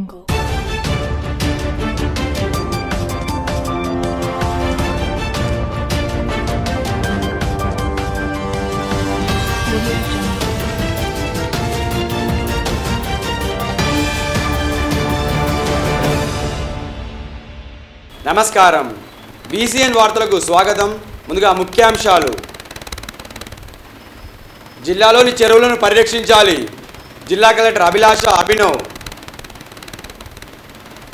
నమస్కారం. బీసీఎన్ వార్తలకు స్వాగతం. ముందుగా ముఖ్యాంశాలు. జిల్లాలోని చెరువులను పరిరక్షించాలి. జిల్లా కలెక్టర్ అభిలాష అభినవ్.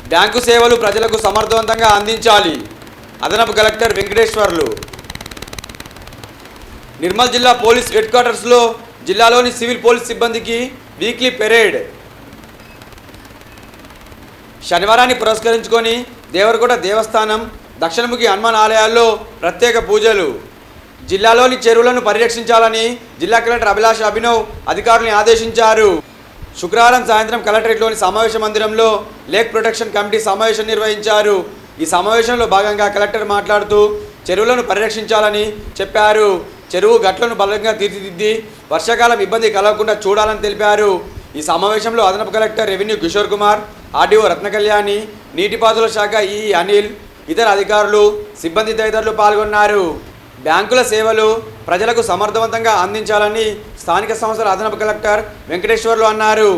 బ్యాంకు సేవలు ప్రజలకు సమర్థవంతంగా అందించాలి. అదనపు కలెక్టర్ వెంకటేశ్వర్లు. నిర్మల్ జిల్లా పోలీస్ హెడ్ క్వార్టర్స్లో జిల్లాలోని సివిల్ పోలీస్ సిబ్బందికి వీక్లీ పెరేడ్. శనివారాన్ని పురస్కరించుకొని దేవరకోట దేవస్థానం, దక్షిణముఖి హనుమాన్ ఆలయాల్లో ప్రత్యేక పూజలు. జిల్లాలోని చెరువులను పరిరక్షించాలని జిల్లా కలెక్టర్ అభిలాష అభినవ్ అధికారులను ఆదేశించారు. శుక్రవారం సాయంత్రం కలెక్టరేట్లోని సమావేశ మందిరంలో లేక్ ప్రొటెక్షన్ కమిటీ సమావేశం నిర్వహించారు. ఈ సమావేశంలో భాగంగా కలెక్టర్ మాట్లాడుతూ చెరువులను పరిరక్షించాలని చెప్పారు. చెరువు గట్లను బలంగా తీర్చిదిద్ది వర్షాకాలం ఇబ్బంది కలగకుండా చూడాలని తెలిపారు. ఈ సమావేశంలో అదనపు collector revenue Kishore Kumar, RDO Ratnakalyani, నీటిపారుదల శాఖ ఈ అనిల్, ఇతర అధికారులు, సిబ్బంది తదితరులు పాల్గొన్నారు. బ్యాంకుల సేవలు ప్రజలకు సమర్థవంతంగా అందించాలని స్థానిక సంస్థల అదనపు కలెక్టర్ వెంకటేశ్వర్లు అన్నారు.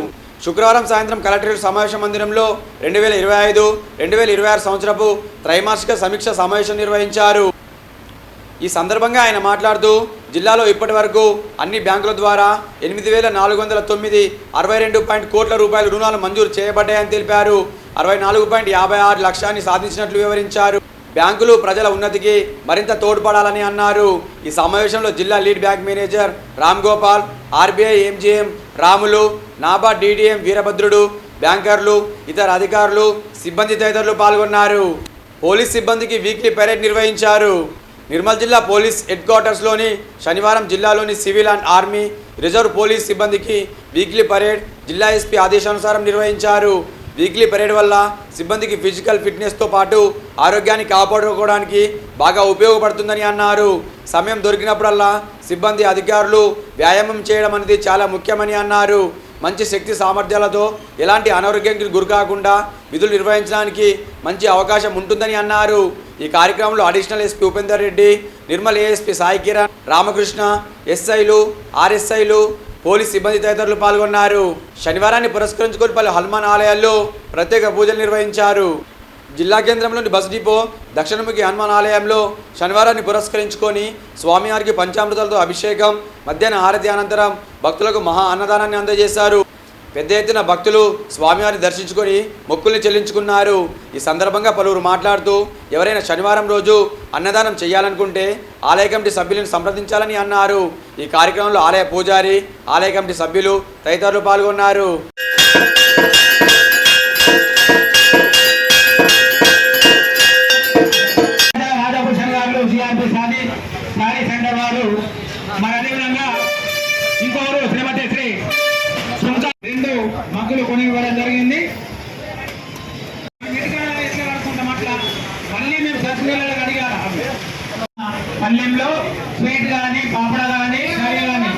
శుక్రవారం సాయంత్రం కలెక్టరేట్ సమావేశ మందిరంలో 2025-2026 సంవత్సరపు త్రైమాసిక సమీక్ష సమావేశం నిర్వహించారు. ఈ సందర్భంగా ఆయన మాట్లాడుతూ జిల్లాలో ఇప్పటి వరకు అన్ని బ్యాంకుల ద్వారా 8,409 62 కోట్ల రూపాయల రుణాలు మంజూరు చేయబడ్డాయని తెలిపారు. 64.56 లక్షాన్ని సాధించినట్లు వివరించారు. బ్యాంకులు ప్రజల ఉన్నతికి మరింత తోడ్పడాలని అన్నారు. ఈ సమావేశంలో జిల్లా lead bank manager Ram Gopal, RBI MGM Ramulu, NABARD DDM Veerabhadrudu, బ్యాంకర్లు, ఇతర అధికారులు, సిబ్బంది తదితరులు పాల్గొన్నారు. పోలీస్ సిబ్బందికి వీక్లీ పెరేడ్ నిర్వహించారు. నిర్మల్ జిల్లా పోలీస్ హెడ్ క్వార్టర్స్లోని శనివారం జిల్లాలోని civil and army reserve police సిబ్బందికి వీక్లీ పరేడ్ జిల్లా ఎస్పీ ఆదేశానుసారం నిర్వహించారు. వీక్లీ పరేడ్ వల్ల సిబ్బందికి ఫిజికల్ ఫిట్నెస్తో పాటు ఆరోగ్యాన్ని కాపాడుకోవడానికి బాగా ఉపయోగపడుతుందని అన్నారు. సమయం దొరికినప్పుడల్లా సిబ్బంది అధికారులు వ్యాయామం చేయడం అనేది చాలా ముఖ్యమని అన్నారు. మంచి శక్తి సామర్థ్యాలతో ఎలాంటి అనారోగ్యానికి గురికాకుండా విధులు నిర్వహించడానికి మంచి అవకాశం ఉంటుందని అన్నారు. ఈ కార్యక్రమంలో additional SP Upender Reddy, Nirmal ASP Sai Kiran, Ramakrishna, ఎస్ఐలు, ఆర్ఎస్ఐలు, పోలీస్ సిబ్బంది తదితరులు పాల్గొన్నారు. శనివారాన్ని పురస్కరించుకొని పలు హనుమాన్ ఆలయాల్లో ప్రత్యేక పూజలు నిర్వహించారు. జిల్లా కేంద్రంలోని బస్ డిపో దక్షిణముఖి హనుమాన్ ఆలయంలో శనివారాన్ని పురస్కరించుకొని స్వామివారికి పంచామృతాలతో అభిషేకం, మధ్యాహ్న హారతి అనంతరం భక్తులకు మహా అన్నదానాన్ని అందజేశారు. పెద్ద ఎత్తున భక్తులు స్వామివారిని దర్శించుకొని మొక్కుల్ని చెల్లించుకున్నారు. ఈ సందర్భంగా పలువురు మాట్లాడుతూ ఎవరైనా శనివారం రోజు అన్నదానం చేయాలనుకుంటే ఆలయ కమిటీ సభ్యులను సంప్రదించాలని అన్నారు. ఈ కార్యక్రమంలో ఆలయ పూజారి, ఆలయ కమిటీ సభ్యులు తదితరులు పాల్గొన్నారు. ఇంకొకరు శ్రీమతి శ్రీ రెండు మగ్గులు కొని ఇవ్వడం జరిగింది. మళ్ళీ మేము సచివాలయాలకు అడిగా పల్లెంలో స్వీట్ కానీ, పాపడ కానీ, కర్రీ కానీ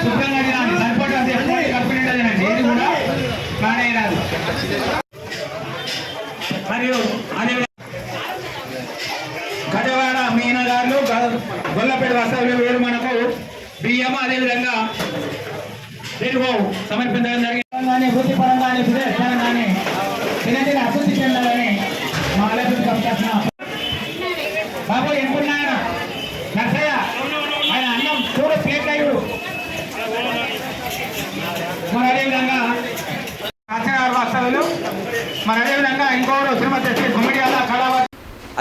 శుభ్రంగా తినాలి. సరిపోతుంది కడుపు నిండా తినండి, ఏది కూడా కానే రాదు. మరియు అదే గజవాడ మీనగారులు, గొల్లపేట వస్తాలు వేరు మనకు బియ్యం, అదేవిధంగా పెరుగు సమర్పించడం జరిగింది. వృత్తిపరంగానే విదేశపరంగానే దినదిన అభివృద్ధి చెందాలని మా అభివృద్ధి పంపిస్తున్న బాబు ఎన్నున్నాయన నర్సయ్య ఆయన అన్నం చూడు ప్లేట్ అయ్యుడు. మరి అదేవిధంగా వస్తాలు, మరి అదేవిధంగా ఇంకోరు తిరుమతి గుమ్మడియాల కళావతి.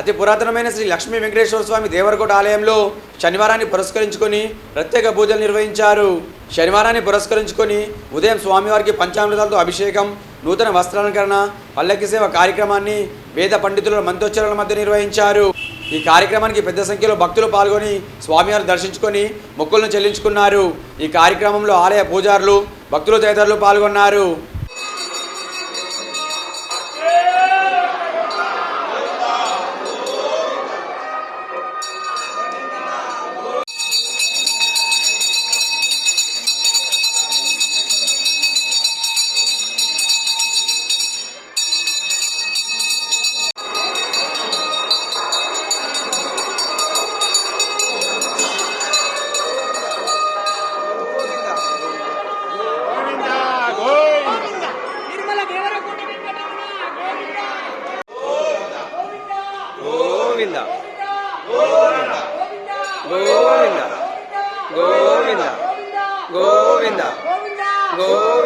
అతి పురాతనమైన శ్రీ లక్ష్మీ వెంకటేశ్వర స్వామి దేవరకోట ఆలయంలో శనివారాన్ని పురస్కరించుకొని ప్రత్యేక పూజలు నిర్వహించారు. శనివారాన్ని పురస్కరించుకొని ఉదయం స్వామివారికి పంచామృతాలతో అభిషేకం, నూతన వస్త్రాలంకరణ, పల్లకి సేవ కార్యక్రమాన్ని వేద పండితుల మంత్రోచ్చరణల మధ్య నిర్వహించారు. ఈ కార్యక్రమానికి పెద్ద సంఖ్యలో భక్తులు పాల్గొని స్వామివారిని దర్శించుకొని మొక్కులను చెల్లించుకున్నారు. ఈ కార్యక్రమంలో ఆలయ పూజారులు, భక్తులు తదితరులు పాల్గొన్నారు.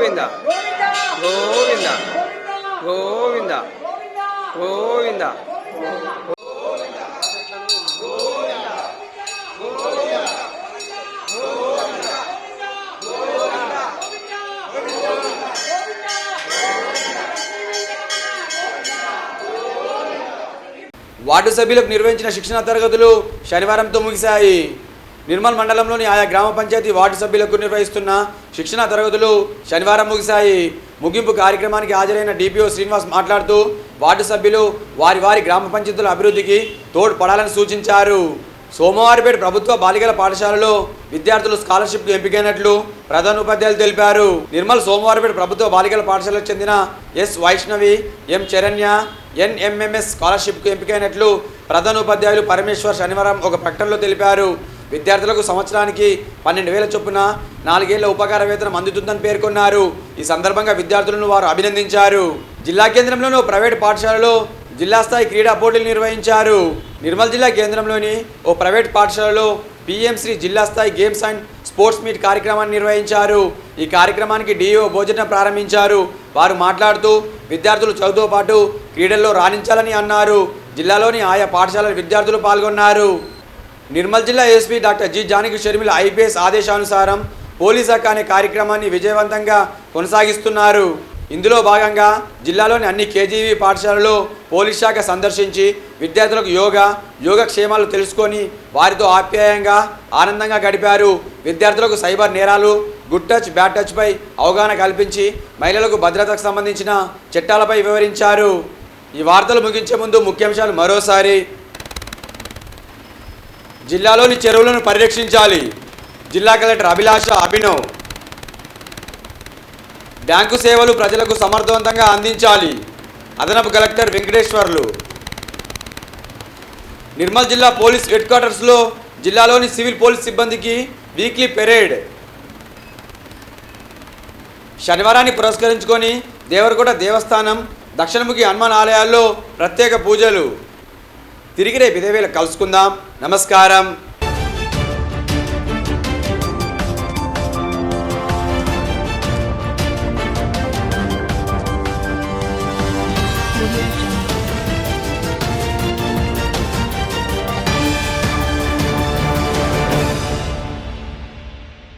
గోవింద గోవింద గోవింద గోవింద వార్డు సభ్యులకు నిర్వహించిన శిక్షణ తరగతులు శనివారంతో ముగిశాయి. నిర్మల్ మండలంలోని ఆయా గ్రామ పంచాయతీ వార్డు సభ్యులకు నిర్వహిస్తున్న శిక్షణ తరగతులు శనివారం ముగిశాయి. ముగింపు కార్యక్రమానికి హాజరైన డిపిఓ శ్రీనివాస్ మాట్లాడుతూ వార్డు సభ్యులు వారి వారి గ్రామ పంచాయతీల అభివృద్ధికి తోడ్పడాలని సూచించారు. సోమవారిపేట ప్రభుత్వ బాలికల పాఠశాలలో విద్యార్థులు స్కాలర్షిప్కు ఎంపికైనట్లు ప్రధానోపాధ్యాయులు తెలిపారు. నిర్మల్ సోమవారిపేట ప్రభుత్వ బాలికల పాఠశాలకు చెందిన ఎస్ వైష్ణవి, ఎం చరణ్య ఎన్ఎంఎంఎస్ స్కాలర్షిప్కు ఎంపికైనట్లు ప్రధానోపాధ్యాయులు పరమేశ్వర్ శనివారం ఒక ప్రకటనలో తెలిపారు. విద్యార్థులకు సంవత్సరానికి 12,000 చొప్పున 4 ఏళ్ల ఉపకార వేతనం అందుతుందని పేర్కొన్నారు. ఈ సందర్భంగా విద్యార్థులను వారు అభినందించారు. జిల్లా కేంద్రంలోని ప్రైవేటు పాఠశాలలో జిల్లా స్థాయి క్రీడా పోటీలు నిర్వహించారు. నిర్మల్ జిల్లా కేంద్రంలోని ఓ ప్రైవేట్ పాఠశాలలో పిఎంశ్రీ జిల్లా స్థాయి గేమ్స్ అండ్ స్పోర్ట్స్ మీట్ కార్యక్రమాన్ని నిర్వహించారు. ఈ కార్యక్రమానికి డిఓ భోజనం ప్రారంభించారు. వారు మాట్లాడుతూ విద్యార్థులు చదువుతో పాటు క్రీడల్లో రాణించాలని అన్నారు. జిల్లాలోని ఆయా పాఠశాలల విద్యార్థులు పాల్గొన్నారు. నిర్మల్ జిల్లా SP doctor G Janaki Sharmila IPS ఆదేశానుసారం పోలీస్ హక్కు అనే కార్యక్రమాన్ని విజయవంతంగా కొనసాగిస్తున్నారు. ఇందులో భాగంగా జిల్లాలోని అన్ని కేజీవీ పాఠశాలలో పోలీస్ శాఖ సందర్శించి విద్యార్థులకు యోగక్షేమాలు తెలుసుకొని వారితో ఆప్యాయంగా ఆనందంగా గడిపారు. విద్యార్థులకు సైబర్ నేరాలు, గుడ్ టచ్, బ్యాడ్ టచ్పై అవగాహన కల్పించి మహిళలకు భద్రతకు సంబంధించిన చట్టాలపై వివరించారు. ఈ వార్తలు ముగించే ముందు ముఖ్యాంశాలు మరోసారి. జిల్లాలోని చెరువులను పరిరక్షించాలి. జిల్లా కలెక్టర్ అభిలాష అభినవ్. బ్యాంకు సేవలు ప్రజలకు సమర్థవంతంగా అందించాలి. అదనపు కలెక్టర్ వెంకటేశ్వర్లు. నిర్మల్ జిల్లా పోలీస్ హెడ్ క్వార్టర్స్లో జిల్లాలోని సివిల్ పోలీస్ సిబ్బందికి వీక్లీ పెరేడ్. శనివారాన్ని పురస్కరించుకొని దేవరకోట దేవస్థానం, దక్షిణముఖి హనుమాన్ ఆలయాల్లో ప్రత్యేక పూజలు. తిరిగి రేపు ఇదే వేళ కలుసుకుందాం. నమస్కారం. Thank you.